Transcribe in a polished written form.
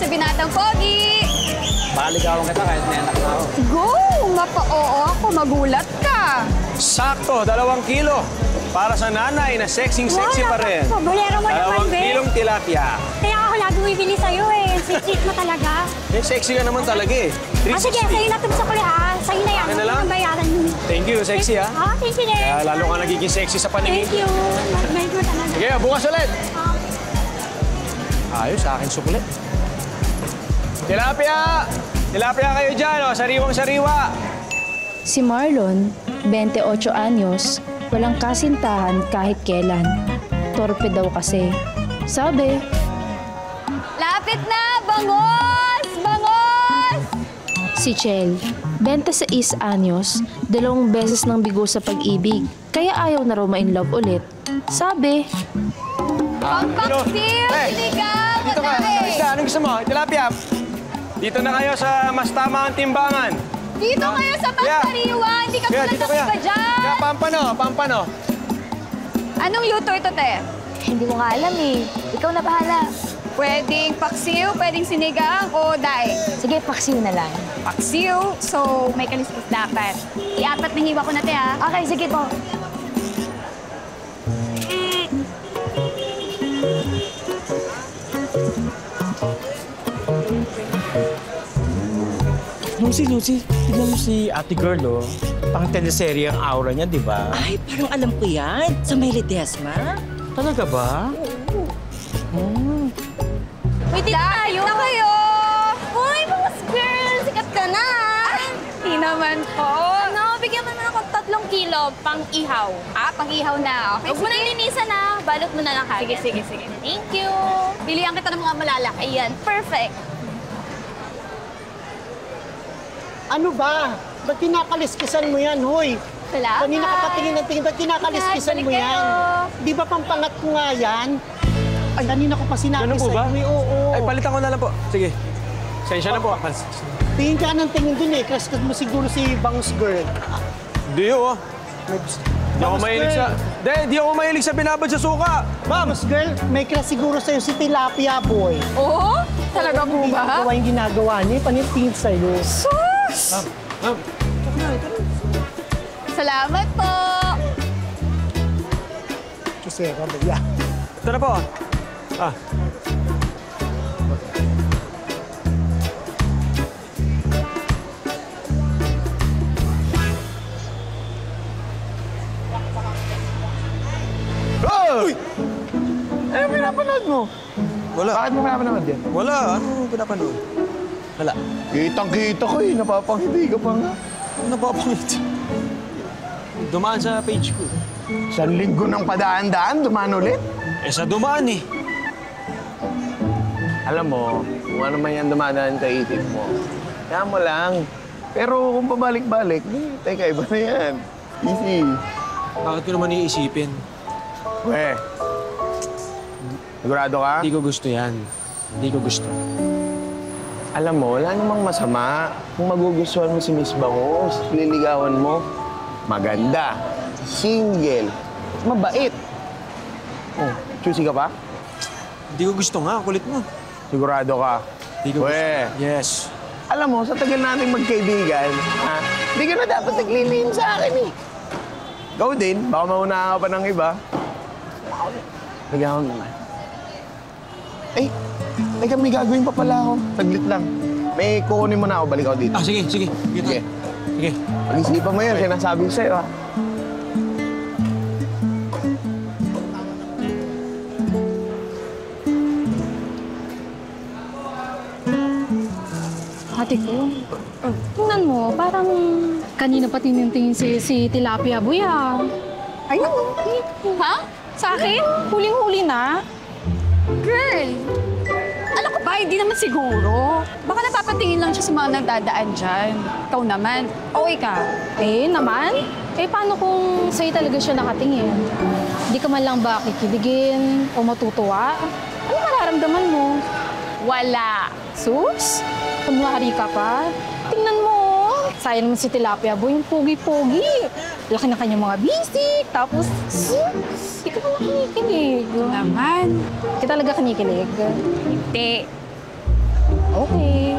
sa binatang pogi! Pakaligawan kita kahit may anak na ako. Go! Mapa-oo ako, magulat ka! Sakto, 2 kilo. Para sa nanay na sexy-sexy pa rin. Bolero mo naman, 2 kilong tilapia. Kaya ako lagi bibili sa'yo eh. Sweet mo talaga. Eh, sexy ka naman talaga eh. 360. Sige, sa'yo na ito sa kuli ha. Sa'yo na yan. Akin na lang? Ang bayaran mo. Thank you, sexy ha. Thank you din. Kaya lalo ka nagiging sexy sa paningin. Thank you. May good talaga. Sige, bukas ulit. Ayos, sa akin sukli. Tilapia! Tilapia kayo dyan, oh. Sariwang-sariwa. Si Marlon, 28 anyos, walang kasintahan kahit kailan. Torpe daw kasi. Sabi, Lapit na! Bangos! Bangos! si Chel, 26 anyos, 2 beses nang bigo sa pag-ibig, kaya ayaw na raw ma-inlove ulit. Sabi, Pampaksil! Sinigang! Dito ka. Isda, anong gusto mo? Tilapia. Dito na kayo sa mas tama ang timbangan. Dito kayo sa Pampariwa! Hindi ka pala dito sa iba dyan! Kaya pampano. Anong luto ito, te? Hindi mo nga alam eh. Ikaw na bahala. Pwedeng paksiw, pwedeng sinigang, o daing. Sige, paksiw na lang. Paksiw, so may kaliskis dapat. I-apat na hiwa ko na, te, ha? Okay, sige po. Lucy, tignan mo si ate girl, oh. Pang teleserye ang aura niya, di ba? Ay, parang alam ko yan. Sa May Ledesma. Talaga ba? Uy, dito tayo! Na kayo! Uy, mga girl! Sikat ka na! Hindi naman po. Ano, bigyan mo naman ako 3 kilo pang ihaw. Pang ihaw na. Okay, Huwag mo na linisan na. Balot mo na lang kagad. Sige. Thank you. Bilihan kita ng mga malalaki. Ayan, perfect. Ano ba? Ba't kinakaliskisan mo yan, hoy? Salamat. Kanina ka patingin ng tingin, ba't kinakaliskisan mo Balik yan? kayo. Di ba pampangat ko nga yan? Ay, kanina ko pa sinabi Ganun po ba? sa'yo, oo. Ay, palitan ko na lang po. Sige. Sensya na po. Tingin ka ng tingin dun eh, crush mo siguro si Bangus Girl. Di oh. Di ako mahilig sa... Di ako mahilig sa binabad sa suka. Ma'am! Bangus Girl, may crush siguro sa'yo si Tilapia Boy. Oo? Talaga po ba? Yung ginagawa niya, panitingin sa'yo. Sus! Ma'am. Salamat po! Chusera ba yan? Ito na po. Uy! Ano pinapanood mo? Wala. Bakit mo pinapanood yan? Wala. Ano pinapanood? Wala. Kitang-kita ko eh, napapangiti ka pa nga. Napapangit. Dumaan sa page ko. 1 linggo ng padaan-daan, dumaan ulit. Eh, sa dumaan eh. Alam mo, kung ano man yan dumadaan sa isip mo, kaya mo lang. Pero kung pabalik-balik, teka, iba na yan. Easy. Bakit ko naman iisipin? We, sigurado ka? Hindi ko gusto yan. Hindi ko gusto. Alam mo, wala namang masama. Kung magugustuhan mo si Miss Bangus, liligawan mo, maganda, single, mabait. Oh, choosy ka pa? Hindi ko gusto nga. Kulit mo. Sigurado ka? Hindi ko gusto. We, Yes. alam mo, sa tagal nating magkaibigan, ha? Hindi ka na dapat naglilihim sa akin eh. Ikaw din, baka mauna ka pa ng iba. Ligawan naman. Eh, teka, may gagawin pa pala ako. Saglit lang. May kukunin mo na ako, balik ako dito. Sige. Sige. Sige. Pag-isipan mo yun, sinasabi ko sa'yo, ha? Ate ko, tingnan mo, parang kanina pa tingin si Tilapia Boy, ah. Ayun. Ha? Sa akin? Huling-huli na. Girl! Alam ko ba, hindi naman siguro. Baka napapatingin lang siya sa mga nagdadaan dyan. Ikaw naman. Okay ka. Eh, naman? Eh, paano kung sa'yo talaga siya nakatingin? Hindi ka man lang ba kikiligin o matutuwa? Ano mararamdaman mo? Wala. Sus? Kunwari ka pa? Tingnan mo, sayang naman si Tilapia Boy, yung pogi-pogi. Laki na kanyang mga bisik, tapos, hindi ka pala kinikilig. Naman. Hindi ka talaga kinikilig. Hindi. Okay.